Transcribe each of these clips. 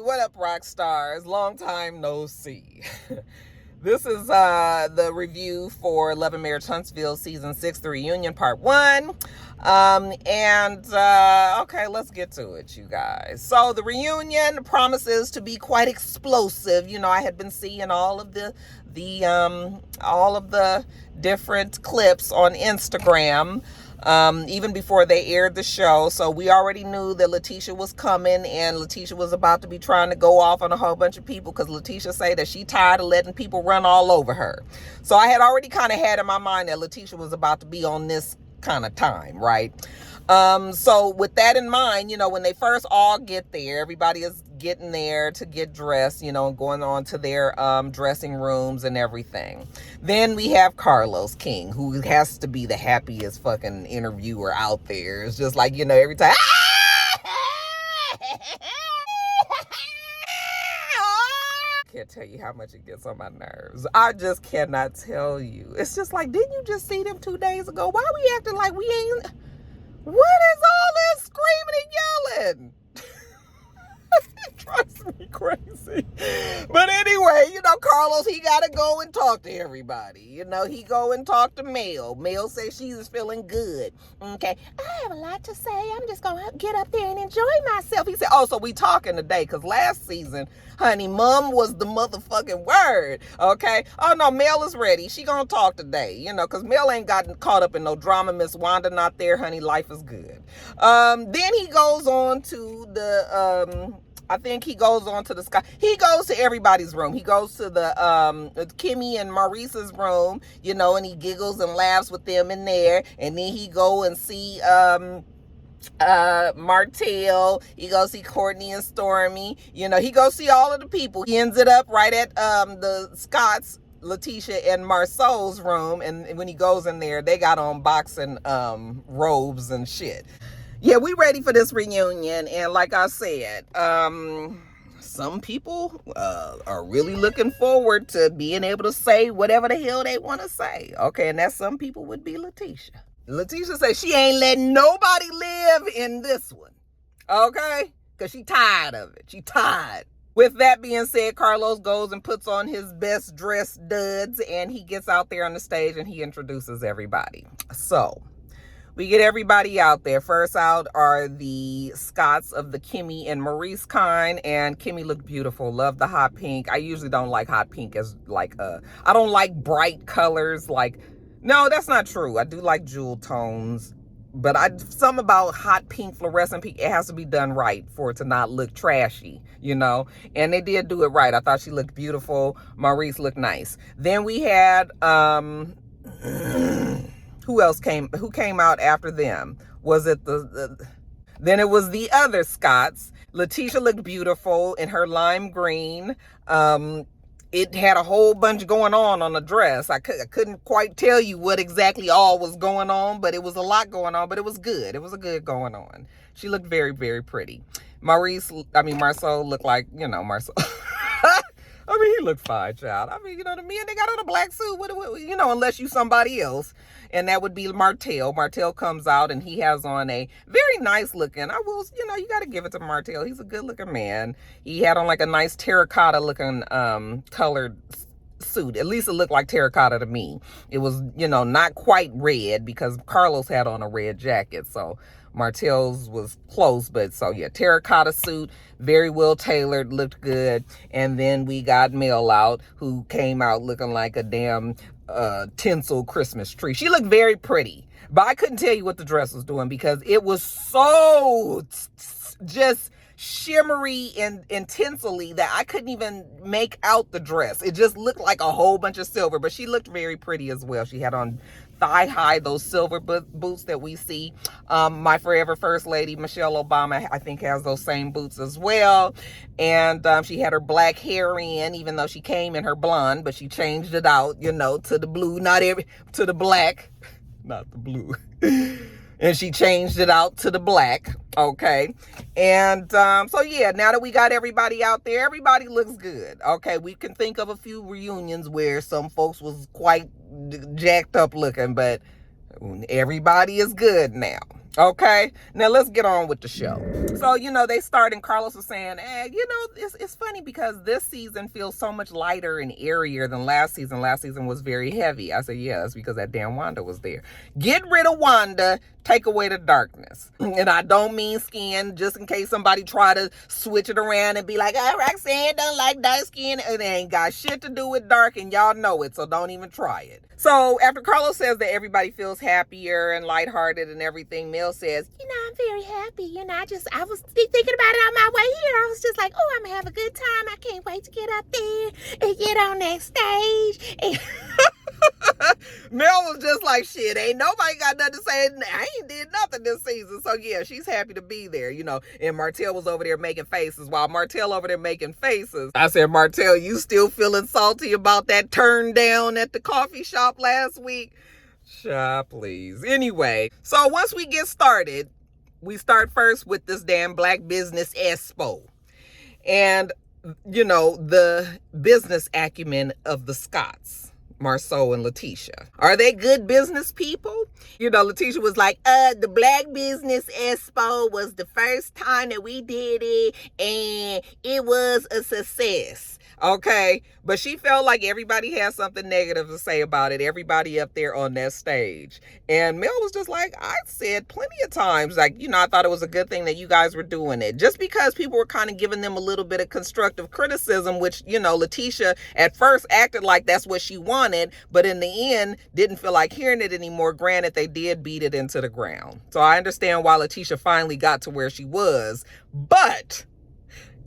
what up, rock stars? Long time no see. This is the review for Love and Marriage Huntsville Season 6, The Reunion, Part 1. Okay, let's get to it, you guys. So the reunion promises to be quite explosive. You know, I had been seeing all of the different clips on Instagram, even before they aired the show. So we already knew that Letitia was coming, and Letitia was about to be trying to go off on a whole bunch of people, because Letitia say that she tired of letting people run all over her. So I had already kind of had in my mind that Letitia was about to be on this kind of time, right? So with that in mind, you know, when they first all get there, everybody is getting there to get dressed, you know, going on to their dressing rooms and everything. Then we have Carlos King, who has to be the happiest fucking interviewer out there. It's just like, you know, every time can't tell you how much it gets on my nerves. I just cannot tell you. It's just like, didn't you just see them 2 days ago? Why are we acting like we ain't? What is all this screaming and yelling? It drives me crazy. But anyway, you know, Carlos, he got to go and talk to everybody. You know, he go and talk to Mel. Mel says she's feeling good. Okay, I have a lot to say. I'm just going to get up there and enjoy myself. He said, oh, so we talking today, because last season, honey, mom was the motherfucking word. Okay, oh no, Mel is ready. She going to talk today, you know, because Mel ain't gotten caught up in no drama. Miss Wanda not there, honey. Life is good. Then he goes on to the I think he goes on to the sky. He goes to everybody's room. He goes to the Kimmy and Maurice's room, you know, and he giggles and laughs with them in there. And then he go and see Martell. He go see Courtney and Stormy. You know, he go see all of the people. He ends it up right at the Scott's, Letitia and Marceau's room, and when he goes in there, they got on boxing robes and shit. Yeah, we ready for this reunion, and like I said, some people are really looking forward to being able to say whatever the hell they want to say. Okay, and that some people would be Letitia. Letitia says she ain't letting nobody live in this one. Okay, because she tired of it. She tired. With that being said, Carlos goes and puts on his best dressed duds, and he gets out there on the stage and he introduces everybody. So we get everybody out there. First out are the Scotts of the Kimmy and Maurice kind, and Kimmy looked beautiful. Love the hot pink. I usually don't like hot pink as like I don't like bright colors. Like, no, that's not true. I do like jewel tones, but some about hot pink, fluorescent pink, it has to be done right for it to not look trashy, you know? And they did do it right. I thought she looked beautiful. Maurice looked nice. Then we had who came out after them? Was it then it was the other Scotts. Letitia looked beautiful in her lime green. It had a whole bunch going on the dress. I couldn't quite tell you what exactly all was going on, but it was a lot going on, but it was good. It was a good going on. She looked very, very pretty. Marceau looked like, you know, Marceau. I mean, he looked fine, child. I mean, you know, the men, they got on a black suit, you know, unless you somebody else. And that would be Martell. Martell comes out and he has on a very nice looking, you know, you got to give it to Martell. He's a good looking man. He had on like a nice terracotta looking colored suit. At least it looked like terracotta to me. It was, you know, not quite red, because Carlos had on a red jacket. So Martell's was close, but so yeah, terracotta suit, very well tailored, looked good. And then we got Mel out, who came out looking like a damn tinsel Christmas tree. She looked very pretty, but I couldn't tell you what the dress was doing, because it was so just shimmery and tinselly that I couldn't even make out the dress. It just looked like a whole bunch of silver, but she looked very pretty as well. She had on thigh high, those silver boots that we see. My forever first lady, Michelle Obama, I think has those same boots as well. And she had her black hair in, even though she came in her blonde, but she changed it out, you know, to the blue, to the black, not the blue. And she changed it out to the black, okay? And so, yeah, now that we got everybody out there, everybody looks good, okay? We can think of a few reunions where some folks was quite jacked up looking, but everybody is good now, Okay, now let's get on with the show. So, they start and Carlos was saying, it's funny because this season feels so much lighter and airier than last season. Last season was very heavy. I said, yeah, it's because that damn Wanda was there. Get rid of Wanda, take away the darkness. And I don't mean skin, just in case somebody try to switch it around and be like, oh, Roxanne don't like dark skin. It ain't got shit to do with dark, and y'all know it, so don't even try it. So after Carlos says that everybody feels happier and lighthearted and everything, Mel says, I'm very happy. I was thinking about it on my way here. I was just like, oh, I'm going to have a good time. I can't wait to get up there and get on that stage. And Mel was just like, shit, ain't nobody got nothing to say. I ain't did nothing this season. So yeah, she's happy to be there, and Martell was over there making faces. While Martell over there making faces, I said, Martell, you still feeling salty about that turn down at the coffee shop last week? Child, please. Anyway, so once we get started, we start first with this damn Black Business Expo. And, the business acumen of the Scotts, Marceau and Letitia. Are they good business people? Letitia was like, the Black Business Expo was the first time that we did it, and it was a success. Okay, but she felt like everybody had something negative to say about it. Everybody up there on that stage. And Mel was just like, I said plenty of times, like, I thought it was a good thing that you guys were doing it. Just because people were kind of giving them a little bit of constructive criticism, which, Letitia at first acted like that's what she wanted, but in the end didn't feel like hearing it anymore. Granted, they did beat it into the ground. So I understand why Letitia finally got to where she was. But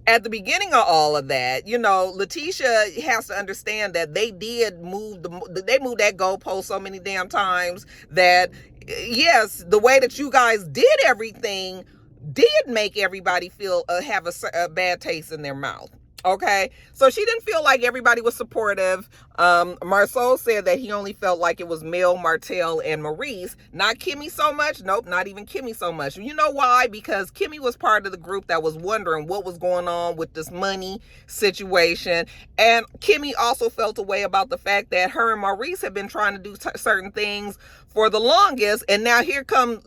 at the beginning of all of that, Letitia has to understand that they did move that goalpost so many damn times that, yes, the way that you guys did everything did make everybody feel have a bad taste in their mouth. Okay, so she didn't feel like everybody was supportive. Marceau said that he only felt like it was Mel, Martell, and Maurice. Not Kimmy so much. Nope, not even Kimmy so much. You know why? Because Kimmy was part of the group that was wondering what was going on with this money situation. And Kimmy also felt a way about the fact that her and Maurice had been trying to do certain things for the longest. And now here come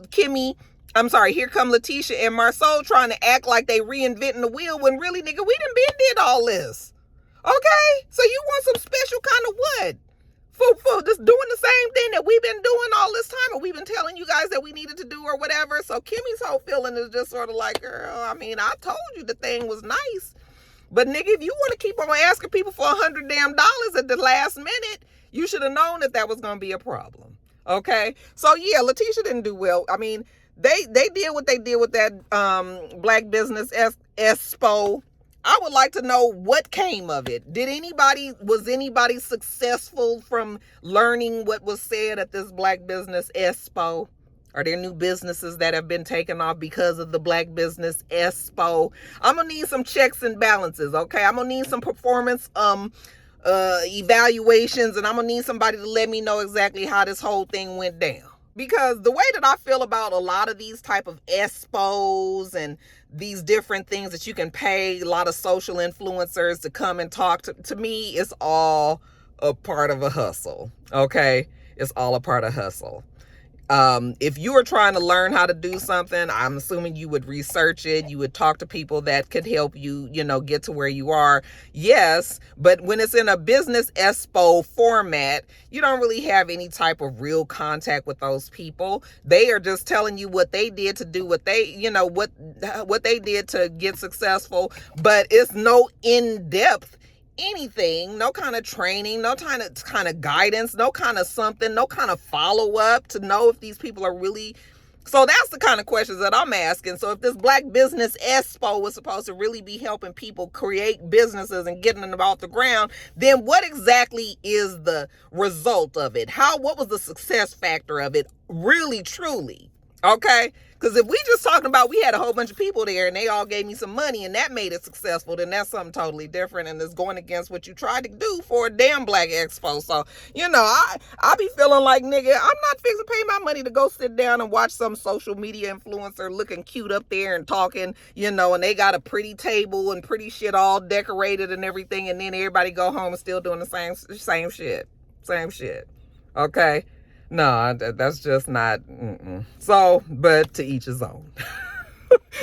Letitia and Marceau trying to act like they reinventing the wheel when really, nigga, we done been did all this. Okay? So you want some special kind of what? For just doing the same thing that we've been doing all this time, or we've been telling you guys that we needed to do or whatever. So Kimmy's whole feeling is just sort of like, girl, I told you the thing was nice. But nigga, if you want to keep on asking people for $100 damn at the last minute, you should have known that was going to be a problem. Okay? So yeah, Letitia didn't do well. They did what they did with that Black Business Expo. I would like to know what came of it. Was anybody successful from learning what was said at this Black Business Expo? Are there new businesses that have been taken off because of the Black Business Expo? I'm going to need some checks and balances, okay? I'm going to need some performance evaluations, and I'm going to need somebody to let me know exactly how this whole thing went down. Because the way that I feel about a lot of these type of expos and these different things that you can pay a lot of social influencers to come and talk to me, it's all a part of a hustle. Okay? It's all a part of hustle. If you were trying to learn how to do something, I'm assuming you would research it. You would talk to people that could help you, get to where you are. Yes, but when it's in a business expo format, you don't really have any type of real contact with those people. They are just telling you what they did to do what they, what they did to get successful, but it's no in-depth anything, no kind of training, no kind of guidance, no kind of something, no kind of follow-up to know if these people are really. So that's the kind of questions that I'm asking. So if this Black Business Expo was supposed to really be helping people create businesses and getting them off the ground, then what exactly is the result of it? What was the success factor of it, really, truly? Okay? Because if we just talking about we had a whole bunch of people there and they all gave me some money and that made it successful, then that's something totally different and it's going against what you tried to do for a damn Black Expo. So, I be feeling like, nigga, I'm not fixing to pay my money to go sit down and watch some social media influencer looking cute up there and talking, and they got a pretty table and pretty shit all decorated and everything, and then everybody go home and still doing the same shit. Same shit. Okay? No, that's just not. So, but to each his own.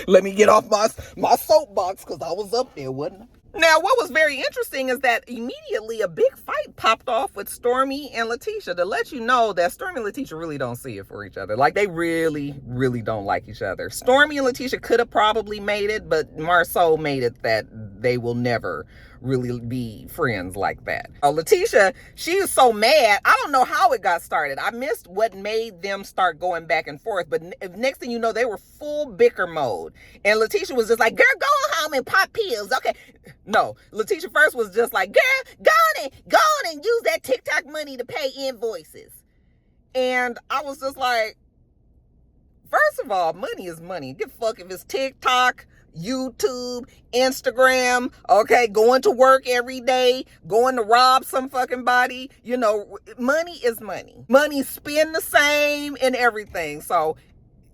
Let me get off my soapbox because I was up there, wasn't I? Now, what was very interesting is that immediately a big fight popped off with Stormy and Letitia to let you know that Stormy and Letitia really don't see it for each other. Like, they really, really don't like each other. Stormy and Letitia could have probably made it, but Marsau made it that they will never really be friends like that. Letitia, she is so mad. I don't know how it got started. I missed what made them start going back and forth, but next thing you know, they were full bicker mode. And Letitia was just like, girl, go home and pop pills. Okay. No, Letitia first was just like, girl, go on and use that TikTok money to pay invoices. And I was just like, first of all, money is money. Give a fuck if it's TikTok, YouTube, Instagram, okay, going to work every day, going to rob some fucking body. You know, money is money. Money spend the same and everything. So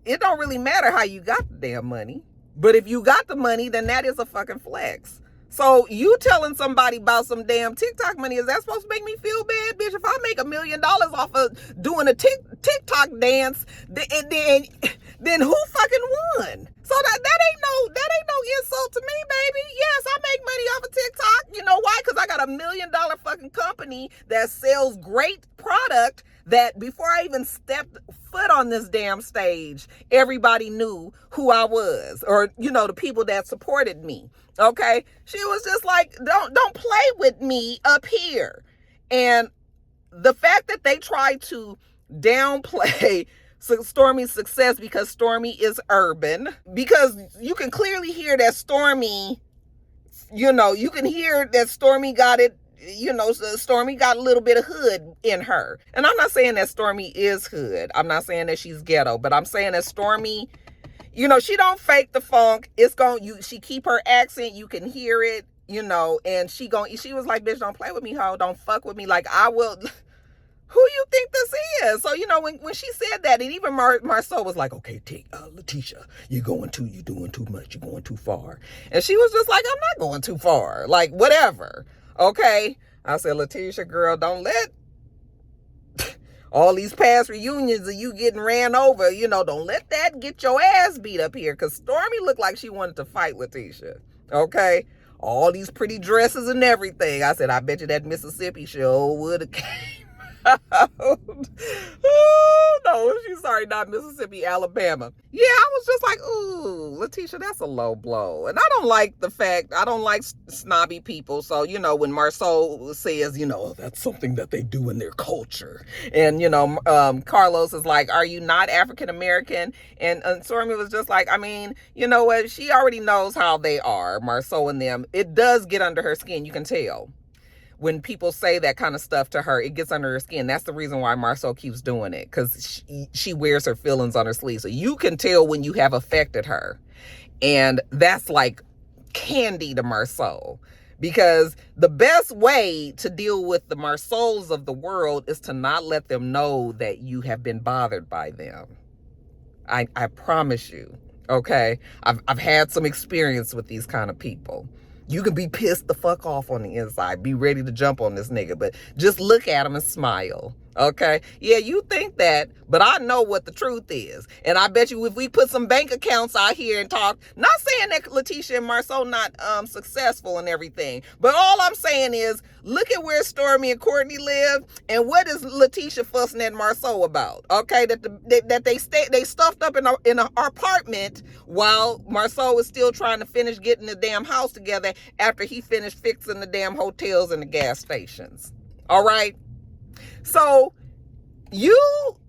it don't really matter how you got the damn money. But if you got the money, then that is a fucking flex. So you telling somebody about some damn TikTok money, is that supposed to make me feel bad, bitch? If I make $1 million off of doing a TikTok dance, then who fucking won? So that ain't no insult to me, baby. Yes, I make money off of TikTok. You know why? Because I got $1 million fucking company that sells great product that before I even stepped foot on this damn stage, everybody knew who I was, or, you know, the people that supported me. Okay. She was just like, don't play with me up here. And the fact that they tried to downplay Stormy's success because Stormy is urban, because you can clearly hear that Stormy, you know, you can hear that Stormy got it, you know, Stormy got a little bit of hood in her. And I'm not saying that Stormy is hood. I'm not saying that she's ghetto, but I'm saying that Stormy, you know, she don't fake the funk. She keep her accent. You can hear it, you know, and she was like, bitch, don't play with me, ho. Don't fuck with me. Like, I will. Who you think this is? So, you know, when she said that, and even Marsau was like, okay, Letitia, you're doing too much. You're going too far. And she was just like, I'm not going too far. Like, whatever. Okay. I said, Letitia, girl, don't let all these past reunions of you getting ran over, you know, don't let that get your ass beat up here. Because Stormy looked like she wanted to fight Letitia. Okay. All these pretty dresses and everything. I said, I bet you that Mississippi show would have came. Oh, no, she's sorry, not Mississippi, Alabama. Yeah, I was just like, ooh, Letitia, that's a low blow. And I don't like snobby people. So, you know, when Marsau says, you know, that's something that they do in their culture. And, you know, Carlos is like, are you not African American? And Stormy was just like, I mean, you know what? She already knows how they are, Marsau and them. It does get under her skin. You can tell. When people say that kind of stuff to her, it gets under her skin. That's the reason why Marsau keeps doing it, because she wears her feelings on her sleeve. So you can tell when you have affected her. And that's like candy to Marsau, because the best way to deal with the Marsau's of the world is to not let them know that you have been bothered by them. I promise you. Okay. I've had some experience with these kind of people. You can be pissed the fuck off on the inside, be ready to jump on this nigga, but just look at him and smile. Okay. Yeah, you think that, but I know what the truth is. And I bet you if we put some bank accounts out here and talk, not saying that Letitia and Marsau not successful and everything, but all I'm saying is look at where Stormy and Courtney live, and what is Letitia fussing at Marsau about? Okay, that they stuffed up in an apartment while Marsau is still trying to finish getting the damn house together after he finished fixing the damn hotels and the gas stations. All right. So you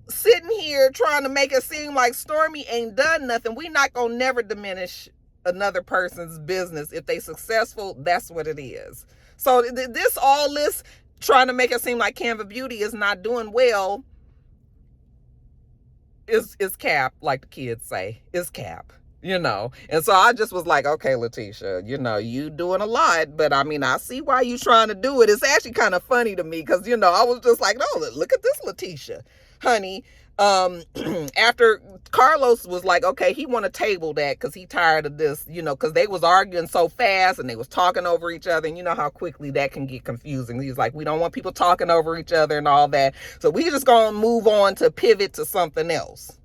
sitting here trying to make it seem like Stormy ain't done nothing. We not gonna never diminish another person's business. If they successful, that's what it is. So all this trying to make it seem like Canva Beauty is not doing well is cap, like the kids say, is cap. You know, and so I just was like, okay, Letitia, you know, you doing a lot, but I mean, I see why you trying to do it. It's actually kind of funny to me because, you know, I was just like, no, look at this Letitia. honey, after Carlos was like, okay, he want to table that because he tired of this, because they was arguing so fast and they was talking over each other, and you know how quickly that can get confusing. He's like, we don't want people talking over each other and all that, so we just gonna move on to pivot to something else.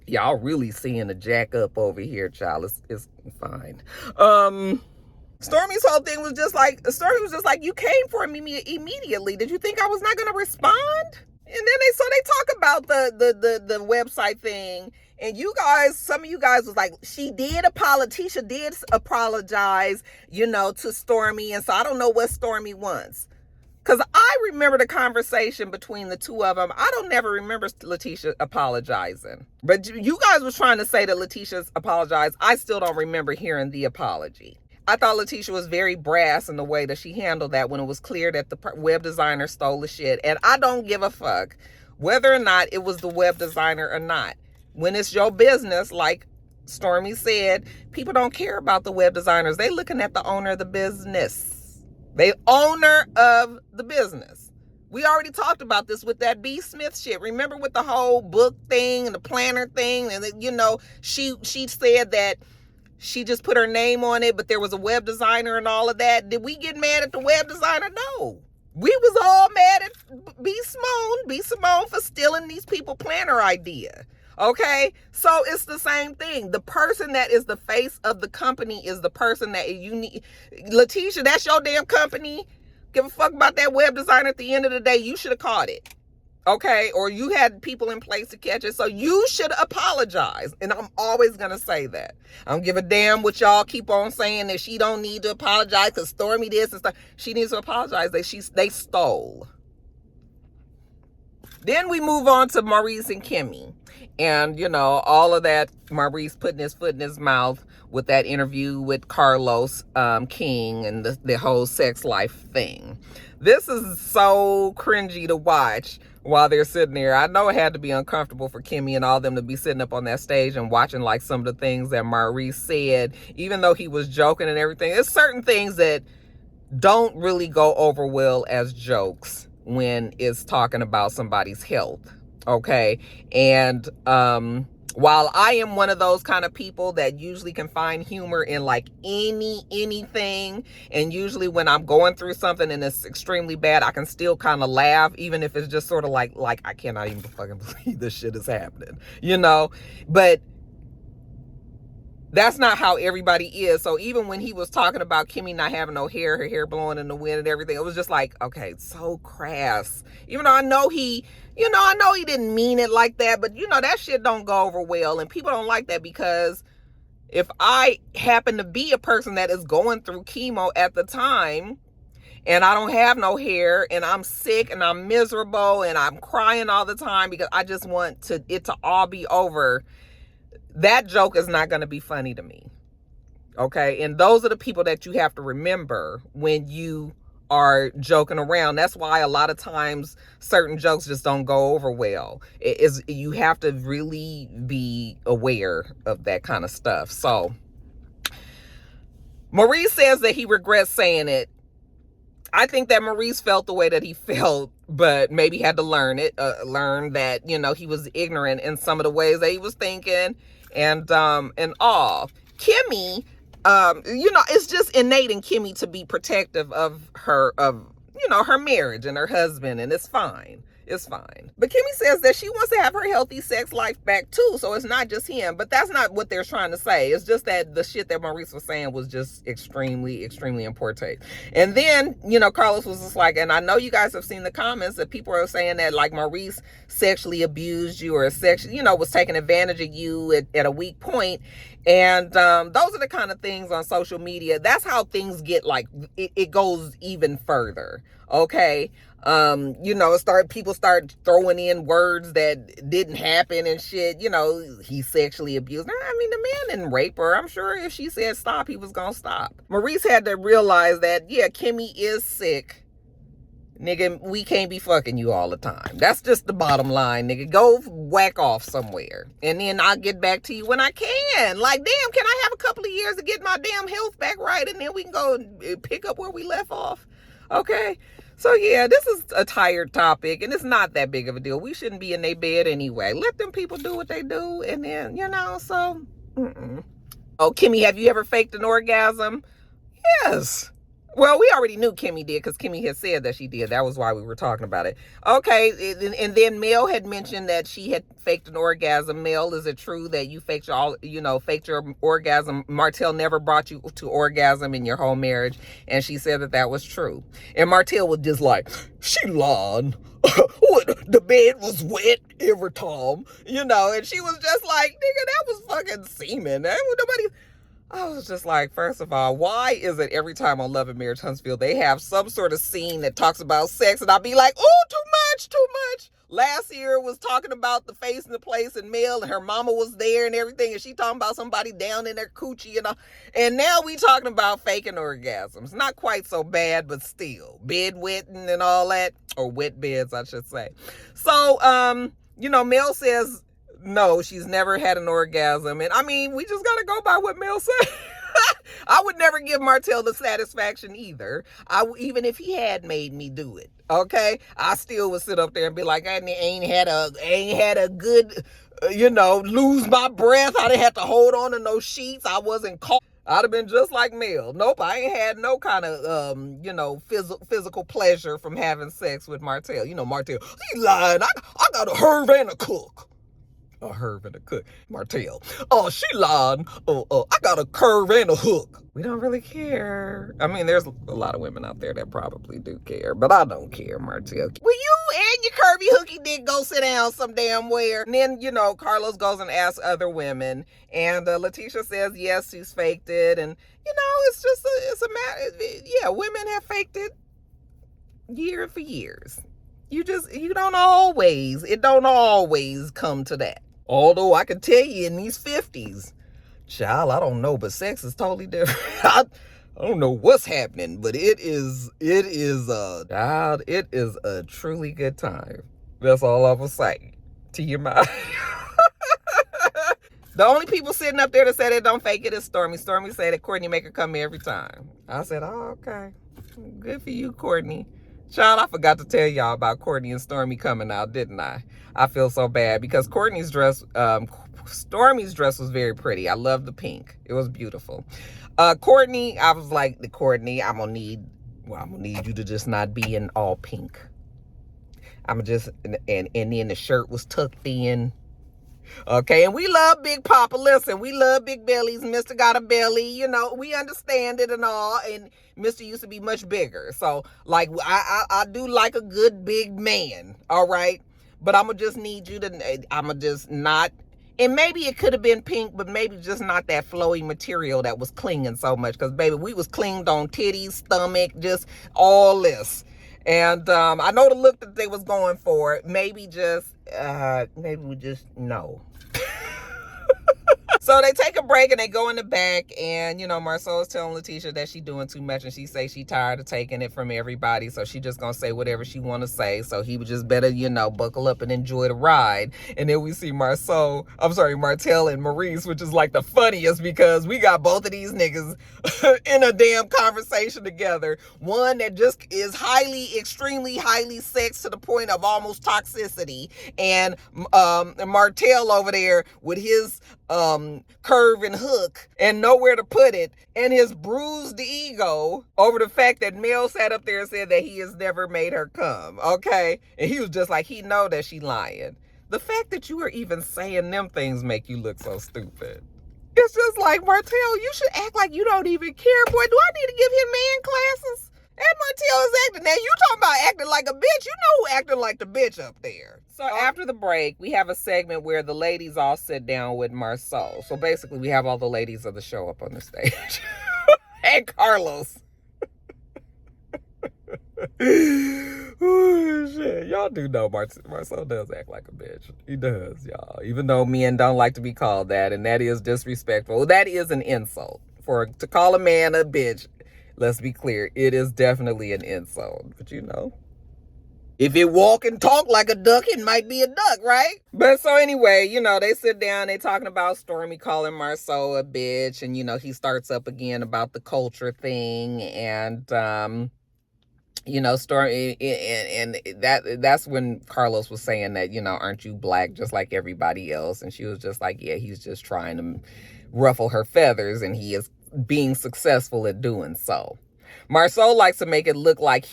Y'all really seeing the jack up over here, child. It's fine. Stormi's whole thing was just like, you came for me immediately. Did you think I was not gonna respond? And then they talk about the website thing, and some of you guys was like, Tisha did apologize, to Stormi, and so I don't know what Stormi wants. Because I remember the conversation between the two of them. I don't never remember Letitia apologizing. But you guys was trying to say that Letitia's apologized. I still don't remember hearing the apology. I thought Letitia was very brass in the way that she handled that when it was clear that the web designer stole the shit. And I don't give a fuck whether or not it was the web designer or not. When it's your business, like Stormi said, people don't care about the web designers. They looking at the owner of the business. The owner of the business. We already talked about this with that B. Smith shit. Remember with the whole book thing and the planner thing? And, she said that she just put her name on it, but there was a web designer and all of that. Did we get mad at the web designer? No. We was all mad at B. Simone for stealing these people planner idea. Okay? So it's the same thing. The person that is the face of the company is the person that you need. Letitia, that's your damn company. Give a fuck about that web designer. At the end of the day, you should have caught it. Okay? Or you had people in place to catch it. So you should apologize. And I'm always going to say that. I don't give a damn what y'all keep on saying that she don't need to apologize because Stormi this and stuff. She needs to apologize that they stole. Then we move on to Maurice and Kimmy. And, all of that, Maurice putting his foot in his mouth with that interview with Carlos King and the whole sex life thing. This is so cringy to watch while they're sitting there. I know it had to be uncomfortable for Kimmy and all of them to be sitting up on that stage and watching like some of the things that Maurice said, even though he was joking and everything. There's certain things that don't really go over well as jokes when it's talking about somebody's health. Okay. And while I am one of those kind of people that usually can find humor in like anything, and usually when I'm going through something and it's extremely bad, I can still kind of laugh, even if it's just sort of like I cannot even fucking believe this shit is happening, but that's not how everybody is. So even when he was talking about Kimmy not having no hair, her hair blowing in the wind and everything, it was just like, okay, it's so crass. Even though I know he didn't mean it like that, but that shit don't go over well. And people don't like that because if I happen to be a person that is going through chemo at the time and I don't have no hair and I'm sick and I'm miserable and I'm crying all the time because I just want it to all be over, that joke is not going to be funny to me. Okay? And those are the people that you have to remember when you are joking around. That's why a lot of times certain jokes just don't go over well. You have to really be aware of that kind of stuff. So Maurice says that he regrets saying it. I think that Maurice felt the way that he felt, but maybe had to learn that, he was ignorant in some of the ways that he was thinking and all. Kimmy, it's just innate in Kimmy to be protective of her marriage and her husband, and it's fine. It's fine. But Kimmy says that she wants to have her healthy sex life back too, so it's not just him. But that's not what they're trying to say. It's just that the shit that Maurice was saying was just extremely, extremely important. And then, Carlos was just like, and I know you guys have seen the comments that people are saying that like Maurice sexually abused you or was taking advantage of you at a weak point. And those are the kind of things on social media. That's how things get like, it goes even further. Okay. People start throwing in words that didn't happen and shit. He sexually abused her. I mean, the man didn't rape her. I'm sure if she said stop, he was gonna stop. Maurice had to realize that, yeah, Kimmy is sick. Nigga, we can't be fucking you all the time. That's just the bottom line, nigga. Go whack off somewhere. And then I'll get back to you when I can. Like, damn, can I have a couple of years to get my damn health back right? And then we can go and pick up where we left off. Okay? So yeah, this is a tired topic, and it's not that big of a deal. We shouldn't be in their bed anyway. Let them people do what they do, and then so. Mm-mm. Oh, Kimmy, have you ever faked an orgasm? Yes. Well, we already knew Kimmy did because Kimmy had said that she did. That was why we were talking about it. Okay, and then Mel had mentioned that she had faked an orgasm. Mel, is it true that you faked your orgasm? Martell never brought you to orgasm in your whole marriage, and she said that that was true. And Martell was just like, she lied. What, the bed was wet every time, and she was just like, nigga, that was fucking semen. That was nobody. I was just like, first of all, why is it every time on Love and Marriage Huntsville, they have some sort of scene that talks about sex, and I'll be like, oh, too much, too much. Last year was talking about the face and the place and Mel, and her mama was there and everything, and she talking about somebody down in their coochie and all. And now we talking about faking orgasms. Not quite so bad, but still. Bed wetting and all that, or wet beds, I should say. So, Mel says, no, she's never had an orgasm. And I mean, we just got to go by what Mel said. I would never give Martell the satisfaction either. Even if he had made me do it. Okay. I still would sit up there and be like, I ain't had a good, lose my breath. I didn't have to hold on to no sheets. I wasn't caught. I'd have been just like Mel. Nope, I ain't had no kind of, physical pleasure from having sex with Martell. Martell, he lying. I got a herb and a cook. A herb and a cook. Martell. Oh, she lied. I got a curve and a hook. We don't really care. I mean, there's a lot of women out there that probably do care, but I don't care, Martell. Will you and your curvy hooky dick go sit down some damn where? And then, Carlos goes and asks other women, and Letitia says, yes, she's faked it, and, it's a matter, yeah, women have faked it for years. It don't always come to that. Although I can tell you in these 50s, child, I don't know, but sex is totally different. I don't know what's happening, but it is a truly good time. That's all I will say to your mind. The only people sitting up there that say they don't fake it is Stormy. Stormy said that Courtney make her come every time. I said, oh, okay. Good for you, Courtney. Child, I forgot to tell y'all about Courtney and Stormy coming out, didn't I? I feel so bad because Stormy's dress was very pretty. I love the pink. It was beautiful. Courtney, I was like, Courtney, I'm gonna need you to just not be in all pink. And then the shirt was tucked in. Okay, and we love Big Papa. Listen, we love big bellies. Mr. got a belly, we understand it and all. And Mr. used to be much bigger. So, like, I do like a good big man, all right? But I'm going to just need you to, I'm going to just not, and maybe it could have been pink, but maybe just not that flowy material that was clinging so much. Because, baby, we was clinged on titties, stomach, just all this. And I know the look that they was going for. Maybe we just no. So they take a break and they go in the back, and Marceau is telling Letitia that she's doing too much, and she say she tired of taking it from everybody, so she just gonna say whatever she want to say. So he would just better buckle up and enjoy the ride. And then we see Martell and Maurice, which is like the funniest because we got both of these niggas in a damn conversation together. One that just is extremely highly sex to the point of almost toxicity, and Martell over there with his curve and hook and nowhere to put it, and his bruised ego over the fact that Mel sat up there and said that he has never made her come. Okay, and he was just like, he know that she lying. The fact that you are even saying them things make you look so stupid. It's just like, Martell, you should act like you don't even care. Boy, do I need to give him man classes? And Martell is acting. Now, you talking about acting like a bitch. You know who acting like the bitch up there. So after the break, we have a segment where the ladies all sit down with Marceau. So basically, we have all the ladies of the show up on the stage. And Carlos. Ooh, shit. Y'all do know Marceau does act like a bitch. He does, y'all. Even though men don't like to be called that, and that is disrespectful. That is an insult. To call a man a bitch, let's be clear, it is definitely an insult. But if it walk and talk like a duck, it might be a duck, right? But so anyway, they sit down, they talking about Stormy calling Marceau a bitch, and he starts up again about the culture thing, and Stormy, and that's when Carlos was saying that, aren't you black just like everybody else? And she was just like, yeah, he's just trying to ruffle her feathers, and he is being successful at doing so. Marceau likes to make it look like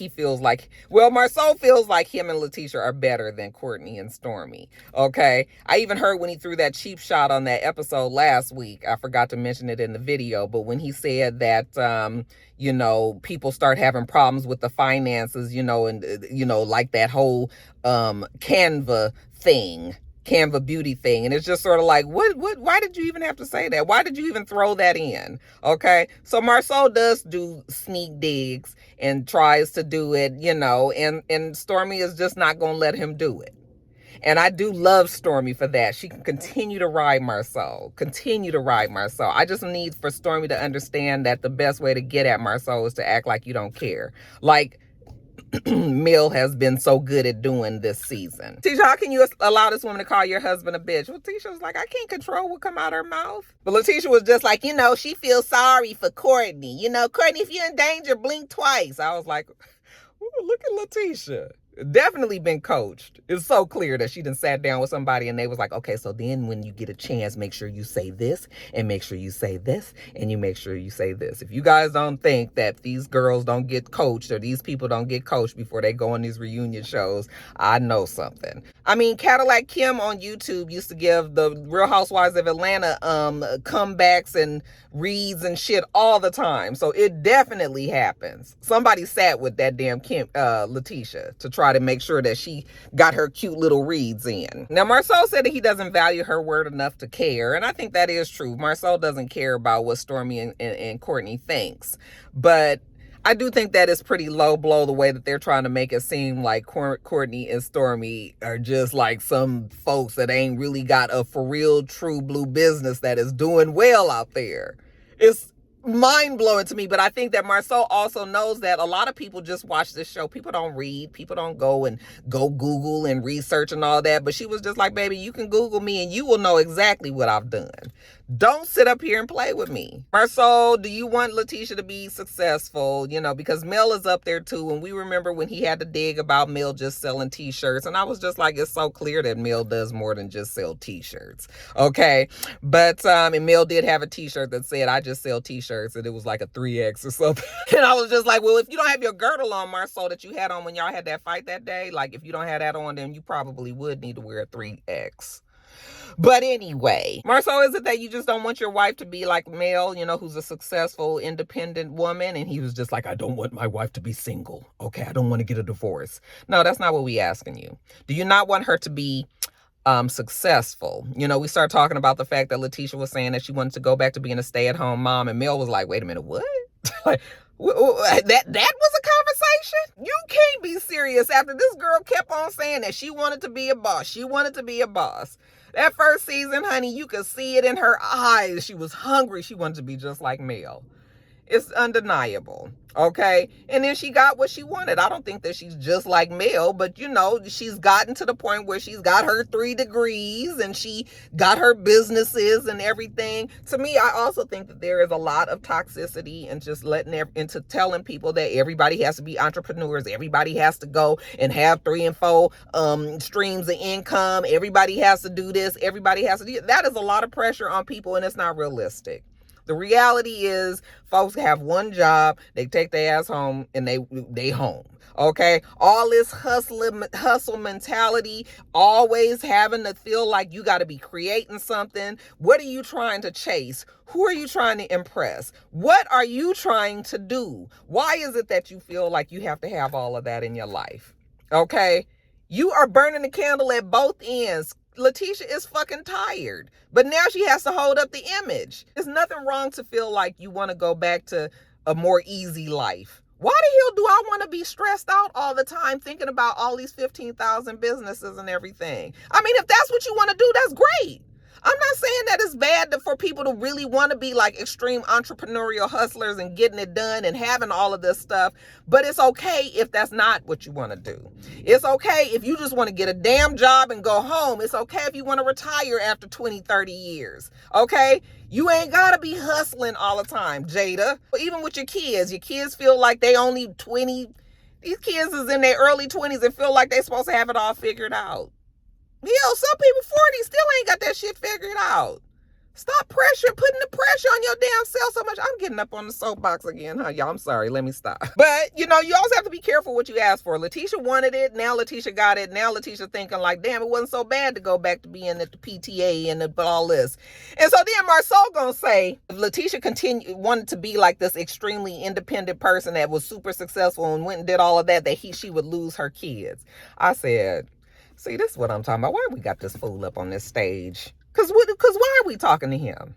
Marceau feels like him and Letitia are better than Courtney and Stormy. Okay. I even heard when he threw that cheap shot on that episode last week, I forgot to mention it in the video, but when he said that, people start having problems with the finances, like that whole, Canva beauty thing. And it's just sort of like, why did you even have to say that? Why did you even throw that in? Okay. So Marceau does do sneak digs and tries to do it, and Stormy is just not going to let him do it. And I do love Stormy for that. She can continue to ride Marceau. I just need for Stormy to understand that the best way to get at Marceau is to act like you don't care. Like Mill has been so good at doing this season. Tisha, how can you allow this woman to call your husband a bitch? Well, Tisha was like, I can't control what come out her mouth. But Letitia was just like, she feels sorry for Courtney. Courtney, if you're in danger, blink twice. I was like, ooh, look at Letitia. Definitely been coached. It's so clear that she done sat down with somebody and they was like, okay, so then when you get a chance, make sure you say this and make sure you say this and you make sure you say this. If you guys don't think that these girls don't get coached or these people don't get coached before they go on these reunion shows, I know something. I mean, Cadillac Kim on YouTube used to give the Real Housewives of Atlanta comebacks and reads and shit all the time. So it definitely happens. Somebody sat with that damn Kim, Letitia to try to make sure that she got her cute little reads in. Now, Marceau said that he doesn't value her word enough to care. And I think that is true. Marceau doesn't care about what Stormy and Courtney thinks. But I do think that is pretty low blow the way that they're trying to make it seem like Courtney and Stormy are just like some folks that ain't really got a for real true blue business that is doing well out there. It's mind-blowing to me, but I think that Marceau also knows that a lot of people just watch this show. People don't read. People don't go Google and research and all that. But she was just like, baby, you can Google me and you will know exactly what I've done. Don't sit up here and play with me. Marceau, do you want Letitia to be successful? Because Mel is up there too. And we remember when he had to dig about Mel just selling t-shirts. And I was just like, it's so clear that Mel does more than just sell t-shirts. Okay. But, and Mel did have a t-shirt that said, I just sell t-shirts. And it was like a 3X or something. And I was just like, well, if you don't have your girdle on, Marceau, that you had on when y'all had that fight that day, like if you don't have that on, then you probably would need to wear a 3X. But anyway, Marceau, is it that you just don't want your wife to be like Mel, who's a successful, independent woman? And he was just like, I don't want my wife to be single. Okay, I don't want to get a divorce. No, that's not what we asking you. Do you not want her to be successful? We started talking about the fact that Letitia was saying that she wanted to go back to being a stay-at-home mom. And Mel was like, wait a minute, what? Like, that was a conversation? You can't be serious after this girl kept on saying that she wanted to be a boss. She wanted to be a boss. That first season, honey, you could see it in her eyes. She was hungry. She wanted to be just like Mel. It's undeniable. Okay. And then she got what she wanted. I don't think that she's just like Mel, but she's gotten to the point where she's got her 3 degrees and she got her businesses and everything. To me, I also think that there is a lot of toxicity and just into telling people that everybody has to be entrepreneurs. Everybody has to go and have 3 and 4 streams of income. Everybody has to do this. Everybody has to do that. Is a lot of pressure on people, and it's not realistic. The reality is folks have one job, they take their ass home, and they home. Okay? All this hustle mentality, always having to feel like you got to be creating something. What are you trying to chase? Who are you trying to impress? What are you trying to do? Why is it that you feel like you have to have all of that in your life? Okay? You are burning the candle at both ends. Letitia is fucking tired, but now she has to hold up the image. There's nothing wrong to feel like you want to go back to a more easy life. Why the hell do I want to be stressed out all the time thinking about all these 15,000 businesses and everything? I mean, if that's what you want to do, that's great. I'm not saying that it's bad for people to really want to be like extreme entrepreneurial hustlers and getting it done and having all of this stuff. But it's okay if that's not what you want to do. It's okay if you just want to get a damn job and go home. It's okay if you want to retire after 20, 30 years. Okay? You ain't got to be hustling all the time, Jada. Even with your kids feel like they only 20, These kids is in their early 20s and feel like they're supposed to have it all figured out. Some people 40 still ain't got that shit figured out. Stop putting the pressure on your damn self so much. I'm getting up on the soapbox again, huh, y'all? I'm sorry. Let me stop. But, you also have to be careful what you ask for. Letitia wanted it. Now Letitia got it. Now Letitia thinking like, damn, it wasn't so bad to go back to being at the PTA and all this. And so then Marceau gonna say, if Letitia wanted to be like this extremely independent person that was super successful and went and did all of that, she would lose her kids. I said, see, this is what I'm talking about. Why we got this fool up on this stage? Because why are we talking to him?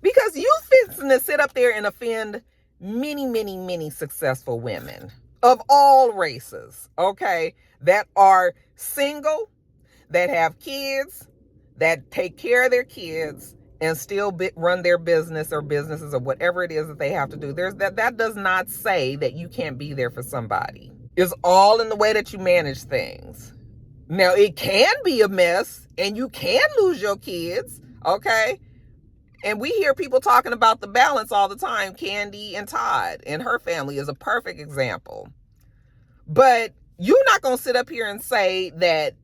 Because you fixing to sit up there and offend many, many, many successful women of all races, okay, that are single, that have kids, that take care of their kids, and still run their businesses or whatever it is that they have to do. That does not say that you can't be there for somebody. It's all in the way that you manage things. Now, it can be a mess, and you can lose your kids, okay? And we hear people talking about the balance all the time. Candy and Todd and her family is a perfect example. But you're not going to sit up here and say that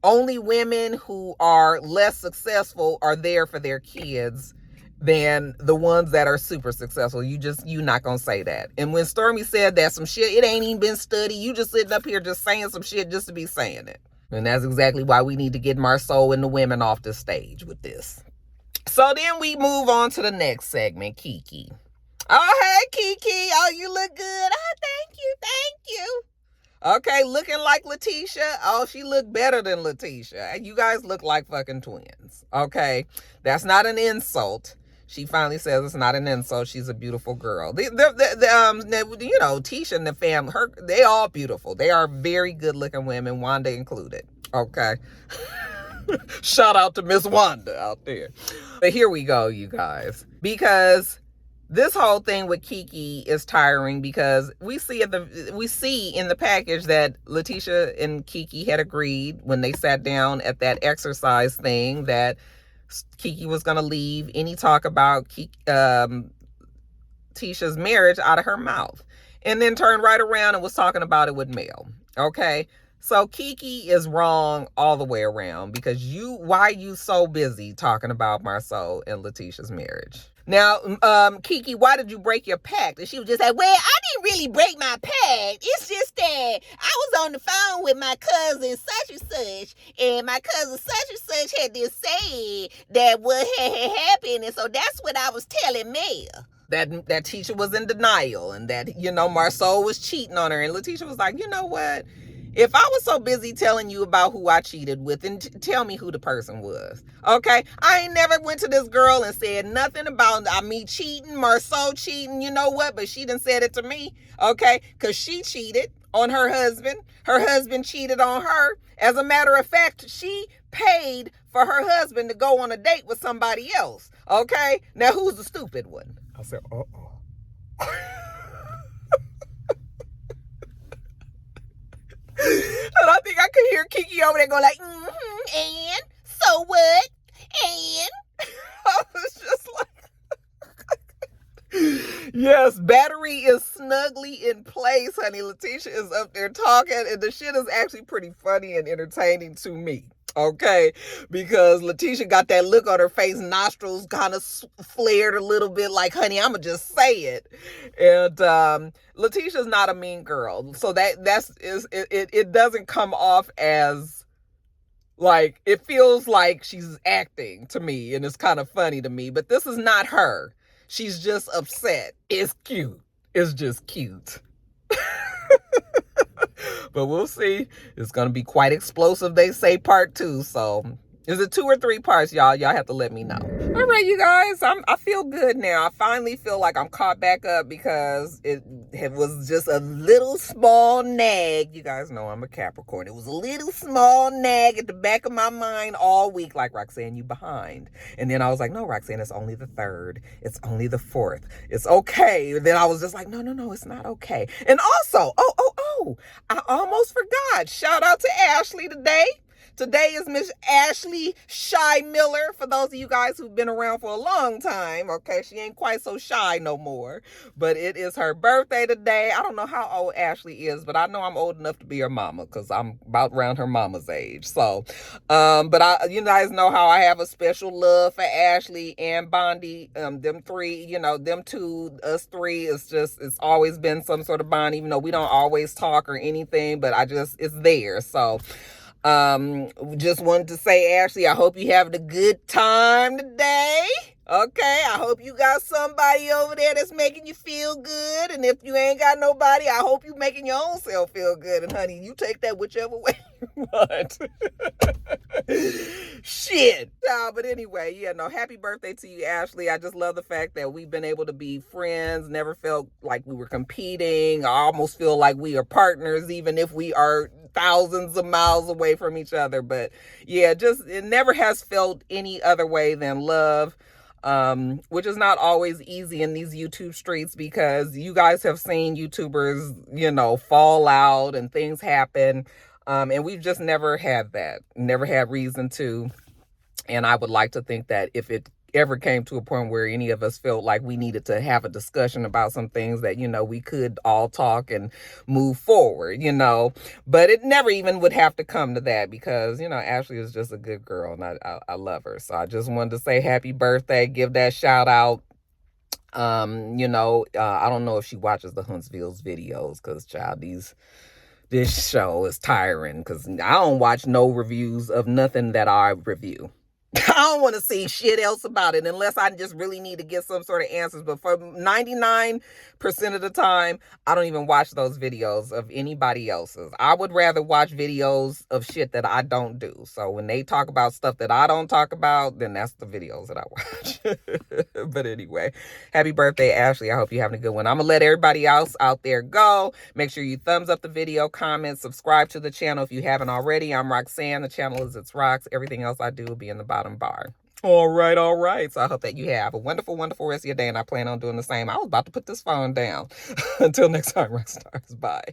only women who are less successful are there for their kids than the ones that are super successful. You're not going to say that. And when Stormy said that some shit, it ain't even been studied. You just sitting up here just saying some shit just to be saying it. And that's exactly why we need to get Marceau and the women off the stage with this. So then we move on to the next segment, Kiki. Oh, hey, Kiki. Oh, you look good. Oh, thank you. Okay, looking like Letitia. Oh, she looked better than Letitia. You guys look like fucking twins. Okay, that's not an insult. She finally says it's not an insult. She's a beautiful girl. Tisha and the family, they all beautiful. They are very good looking women, Wanda included. Okay. Shout out to Miss Wanda out there. But here we go, you guys. Because this whole thing with Kiki is tiring, because we see in the package that Letitia and Kiki had agreed when they sat down at that exercise thing that Kiki was going to leave any talk about Tisha's marriage out of her mouth, and then turned right around and was talking about it with Mel. Okay. So Kiki is wrong all the way around, because why are you so busy talking about Marceau and Letitia's marriage? Now, Kiki, why did you break your pact? And she was just like, well, I didn't really break my pact. It's just that I was on the phone with my cousin such and such, and my cousin such and such had just said that what had happened, and so that's what I was telling Mel. That teacher was in denial, and that, Marceau was cheating on her. And Letitia was like, you know what? If I was so busy telling you about who I cheated with, then tell me who the person was. Okay? I ain't never went to this girl and said nothing about me cheating, Marceau cheating, you know what? But she done said it to me, okay? Because she cheated on her husband. Her husband cheated on her. As a matter of fact, she paid for her husband to go on a date with somebody else, okay? Now, who's the stupid one? I said, uh-oh. And I think I could hear Kiki over there going like, and so what? And I was just like, yes, battery is snugly in place, honey. Letitia is up there talking, and the shit is actually pretty funny and entertaining to me. Okay, because Letitia got that look on her face, nostrils kind of flared a little bit like, honey, I'ma just say it. And Letitia's not a mean girl, so it doesn't come off as like, it feels like she's acting to me, and it's kind of funny to me. But this is not her. She's just upset. It's cute. It's just cute. But we'll see. It's going to be quite explosive, they say, part 2. So is it 2 or 3 parts, y'all? Y'all have to let me know. All right, you guys. I feel good now. I finally feel like I'm caught back up, because it was just a little small nag. You guys know I'm a Capricorn. It was a little small nag at the back of my mind all week. Like, Roxanne, you behind. And then I was like, no, Roxanne, it's only the 3rd. It's only the 4th. It's okay. And then I was just like, no, it's not okay. And also, I almost forgot. Shout out to Ashley today. Today is Miss Ashley Shy Miller. For those of you guys who've been around for a long time, okay, she ain't quite so shy no more. But it is her birthday today. I don't know how old Ashley is, but I know I'm old enough to be her mama because I'm about around her mama's age. So, but you guys know how I have a special love for Ashley and Bondi. Them three, you know, them two, us three, it's always been some sort of bond, even though we don't always talk or anything, but it's there. So, just wanted to say, Ashley, I hope you having a good time today. Okay, I hope you got somebody over there that's making you feel good. And if you ain't got nobody, I hope you making your own self feel good. And honey, you take that whichever way you want. Shit. But anyway, yeah, no, happy birthday to you, Ashley. I just love the fact that we've been able to be friends, never felt like we were competing. I almost feel like we are partners, even if we are thousands of miles away from each other. But yeah, it never has felt any other way than love. Which is not always easy in these YouTube streets because you guys have seen YouTubers, you know, fall out and things happen. And we've just never had that, never had reason to. And I would like to think that if it ever came to a point where any of us felt like we needed to have a discussion about some things that, you know, we could all talk and move forward, you know, but it never even would have to come to that because, you know, Ashley is just a good girl and I love her. So I just wanted to say happy birthday, give that shout out. You know, I don't know if she watches the Huntsville's videos because child, this show is tiring because I don't watch no reviews of nothing that I review. I don't want to see shit else about it unless I just really need to get some sort of answers. But for 99% of the time, I don't even watch those videos of anybody else's. I would rather watch videos of shit that I don't do. So when they talk about stuff that I don't talk about, then that's the videos that I watch. But anyway, happy birthday, Ashley. I hope you're having a good one. I'm going to let everybody else out there go. Make sure you thumbs up the video, comment, subscribe to the channel if you haven't already. I'm Roxanne. The channel is itsrox. Everything else I do will be in the bottom bar. All right. So I hope that you have a wonderful, wonderful rest of your day, and I plan on doing the same. I was about to put this phone down. Until next time, Rockstars. Bye.